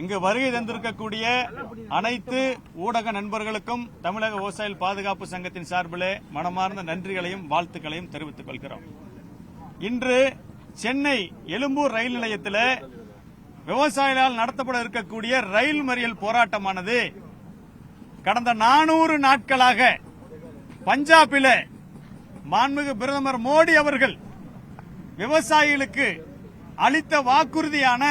இங்கு வருகை தந்திருக்கக்கூடிய அனைத்து ஊடக நண்பர்களுக்கும் தமிழக விவசாயிகள் பாதுகாப்பு சங்கத்தின் சார்பிலே மனமார்ந்த நன்றிகளையும் வாழ்த்துக்களையும் தெரிவித்துக் கொள்கிறோம். இன்று சென்னை எழும்பூர் ரயில் நிலையத்தில் விவசாயிகளால் நடத்தப்பட இருக்கக்கூடிய ரயில் மறியல் போராட்டமானது கடந்த 400 நாட்களாக பஞ்சாபில் மாண்புமிகு பிரதமர் மோடி அவர்கள் விவசாயிகளுக்கு அளித்த வாக்குறுதியான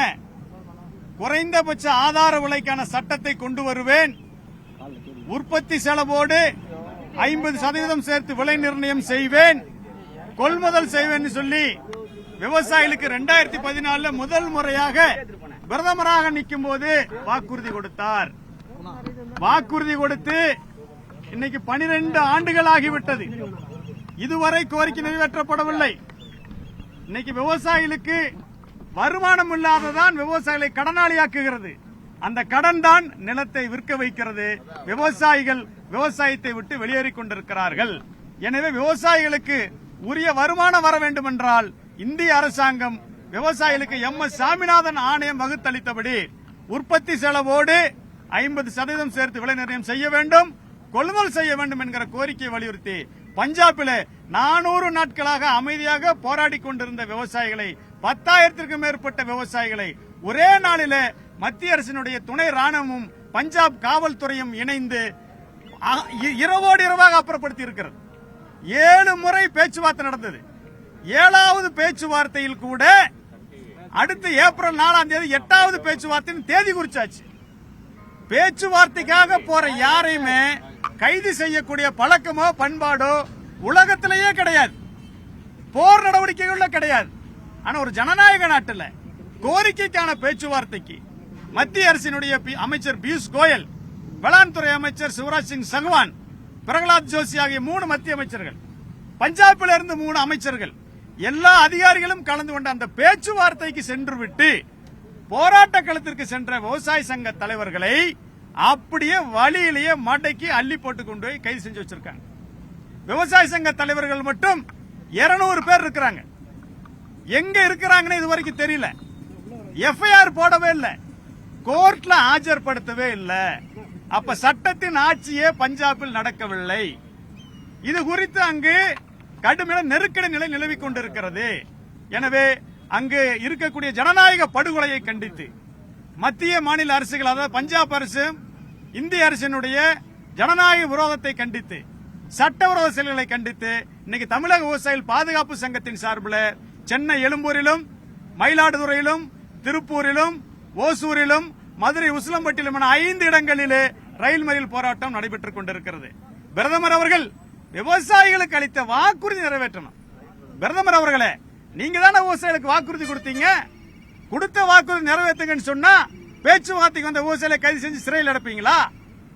குறைந்தபட்ச ஆதார விலைக்கான சட்டத்தை கொண்டு வருவேன், உற்பத்தி செலவோடு 50% சேர்த்து விலை நிர்ணயம் செய்வேன், கொள்முதல் செய்வேன் சொல்லி விவசாயிகளுக்கு 2014 முதல் முறையாக பிரதமராக நிற்கும் போது வாக்குறுதி கொடுத்தார். வாக்குறுதி கொடுத்து இன்னைக்கு 12 ஆண்டுகள் ஆகிவிட்டது. இதுவரை கோரிக்கை நிறைவேற்றப்படவில்லை. இன்னைக்கு விவசாயிகளுக்கு வருமானம் இல்லாததான் விவசாயிகளை கடனாளியாக்குகிறது. அந்த கடன் தான் நிலத்தை விற்க வைக்கிறது. விவசாயிகள் விவசாயத்தை விட்டு வெளியேறிக் கொண்டிருக்கிறார்கள். எனவே விவசாயிகளுக்கு உரிய வருமானம் வர வேண்டும் என்றால் இந்திய அரசாங்கம் விவசாயிகளுக்கு எம்.எஸ். சாமிநாதன் ஆணையம் வகுத்தளித்தபடி உற்பத்தி செலவோடு 50% சேர்த்து விலை நிர்ணயம் செய்ய வேண்டும், கொள்முதல் செய்ய வேண்டும் என்கிற கோரிக்கையை வலியுறுத்தி பஞ்சாபில் 400 நாட்களாக அமைதியாக போராடி கொண்டிருந்த விவசாயிகளை 10,000க்கும் மேற்பட்ட விவசாயிகளை ஒரே நாளில் மத்திய அரசினுடைய துணை ராணுவமும் பஞ்சாப் காவல்துறையும் இணைந்து இரவோடு இரவாக அப்புறப்படுத்தி இருக்கிறது. 7 முறை பேச்சுவார்த்தை நடந்தது. 7வது பேச்சுவார்த்தையில் கூட அடுத்து ஏப்ரல் 4ஆம் தேதி 8வது பேச்சுவார்த்தையின் தேதி குறிச்சாச்சு. பேச்சுவார்த்தைக்காக போற யாரையுமே கைது செய்யக்கூடிய பழக்கமோ பண்பாடோ உலகத்திலேயே கிடையாது, போர் நடவடிக்கைகள்ல கிடையாது. ஆனா ஒரு ஜனநாயக நாட்டில் கோரிக்கைக்கான பேச்சுவார்த்தைக்கு மத்திய அரசினுடைய அமைச்சர் பியூஷ் கோயல், வேளாண் துறை அமைச்சர் சிவராஜ் சிங் சங்கவான், பிரகலாத் ஜோஷி ஆகிய 3 மத்திய அமைச்சர்கள், பஞ்சாபில் இருந்து 3 அமைச்சர்கள், எல்லா அதிகாரிகளும் கலந்து கொண்ட அந்த பேச்சுவார்த்தைக்கு சென்று விட்டு போராட்ட களத்திற்கு சென்ற விவசாய சங்க தலைவர்களை அப்படியே வழியிலேயே மடக்கி அள்ளி போட்டு கொண்டு போய் கைது செஞ்சு வச்சிருக்காங்க. விவசாய சங்க தலைவர்கள் மட்டும் 200 பேர் இருக்கிறாங்க. எங்க இருக்கிறாங்கன்னு இதுவரைக்கும் தெரியல. எஃப்ஐஆர் போடவே இல்லை, கோர்ட்ல ஆஜர்படுத்தவே இல்லை. அப்ப சட்டத்தின் ஆட்சியே பஞ்சாபில் நடக்கவில்லை. இது குறித்து அங்கு கடுமையான நெருக்கடி நிலை நிலவிக் கொண்டிருக்கிறது. எனவே அங்கு இருக்கக்கூடிய ஜனநாயக படுகொலையை கண்டித்து மத்திய மாநில அரசுகள், அதாவது பஞ்சாப் அரசு இந்திய அரசினுடைய ஜனநாயக விரோதத்தை கண்டித்து சட்டவிரோத செயல்களை கண்டித்து இன்னைக்கு தமிழக விவசாயிகள் பாதுகாப்பு சங்கத்தின் சார்பில் சென்னை எழும்பூரிலும் மயிலாடுதுறையிலும் திருப்பூரிலும் ஓசூரிலும் மதுரை உசிலம்பட்டியிலும் 5 இடங்களிலே ரயில் மறியல் போராட்டம் நடைபெற்றுக் கொண்டிருக்கிறது. பிரதமர் அவர்கள் விவசாயிகளுக்கு அளித்த வாக்குறுதி நிறைவேற்றணும். பிரதமர் அவர்களே, நீங்க தானே விவசாயிகளுக்கு வாக்குறுதி கொடுத்தீங்க, கொடுத்த வாக்குறுதி நிறைவேற்றுங்கன்னு சொன்னா பேச்சுவார்த்தைக்கு வந்த விவசாயிகளை கைது செஞ்சு சிறையில் அடைப்பீங்களா?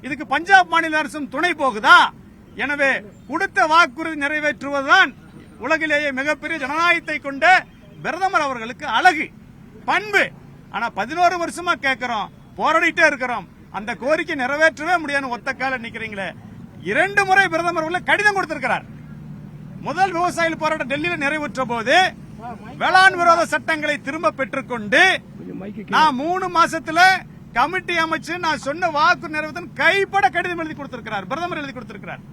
இதுக்கு பஞ்சாப் மாநில அரசும் துணை போகுதா? எனவே கொடுத்த வாக்குறுதி நிறைவேற்றுவதுதான் உலகிலேயே மிகப்பெரிய ஜனநாயகத்தை கொண்ட பிரதமர் அவர்களுக்கு அழகு, பண்பு. ஆனா 11 வருஷமா கேட்கிறோம், போராடிட்டே இருக்கிறோம், அந்த கோரிக்கை நிறைவேற்றவே முடியாது. ஒத்த கால நிக்கிறீங்களே. 2 முறை பிரதமர் அவர்கள் கடிதம் கொடுத்திருக்கிறார். முதல் விவசாயிகள் போராட்டம் டெல்லியில் நிறைவேற்ற போது வேளாண் விரோத சட்டங்களை திரும்ப பெற்றுக்கொண்டு நான் 3 மாசத்துல கமிட்டி அமைச்சு நான் சொன்ன வாக்கு நிறைவேற்ற கைப்பட கடிதம் எழுதி கொடுத்திருக்கிறார், பிரதமர் எழுதி கொடுத்திருக்கிறார்.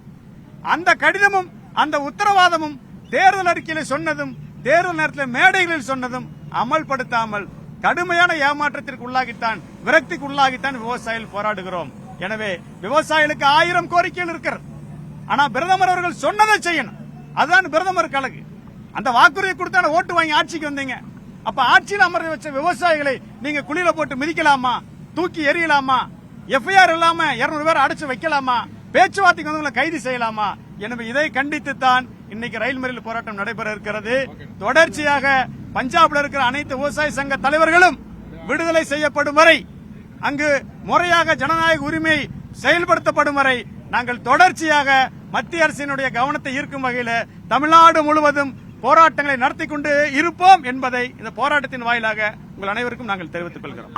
அந்த கடிதமும் அந்த உத்தரவாதமும் தேர்தல் அறிக்கையில் சொன்னதும் தேர்தல் நேரத்தில் மேடைகளில் சொன்னதும் அமல்படுத்தாமல் கடுமையான ஏமாற்றத்திற்கு உள்ளாகித்தான், விரக்திக்கு உள்ளாகித்தான் விவசாயிகள் போராடுகிறோம். எனவே விவசாயிகளுக்கு 1000 கோரிக்கைகள் இருக்கிறது. ஆனா பிரதமர் அவர்கள் சொன்னதை செய்யணும். அதுதான் பிரதமர் கழகு. அந்த வாக்குறுதி கொடுத்தான ஓட்டு வாங்கி ஆட்சிக்கு வந்தீங்க. அப்ப ஆட்சியில் அமர்ந்து வச்ச விவசாயிகளை நீங்க குழியில போட்டு மிதிக்கலாமா, தூக்கி எறியலாமா, எஃப்ஐஆர் இல்லாம 200 பேர் அடைச்சு வைக்கலாமா, பேச்சுவார்த்தைக்கு வந்தவங்களை கைது செய்யலாமா? எனவே இதை கண்டித்துத்தான் இன்னைக்கு ரயில் மறியல் போராட்டம் நடைபெற இருக்கிறது. தொடர்ச்சியாக பஞ்சாப்ல இருக்கிற அனைத்து விவசாய சங்க தலைவர்களும் விடுதலை செய்யப்படும் வரை, அங்கு முறையாக ஜனநாயக உரிமை செயல்படுத்தப்படும் வரை நாங்கள் தொடர்ச்சியாக மத்திய அரசினுடைய கவனத்தை ஈர்க்கும் வகையில் தமிழ்நாடு முழுவதும் போராட்டங்களை நடத்தி கொண்டு இருப்போம் என்பதை இந்த போராட்டத்தின் வாயிலாக உங்கள் அனைவருக்கும் நாங்கள் தெரிவித்துக் கொள்கிறோம்.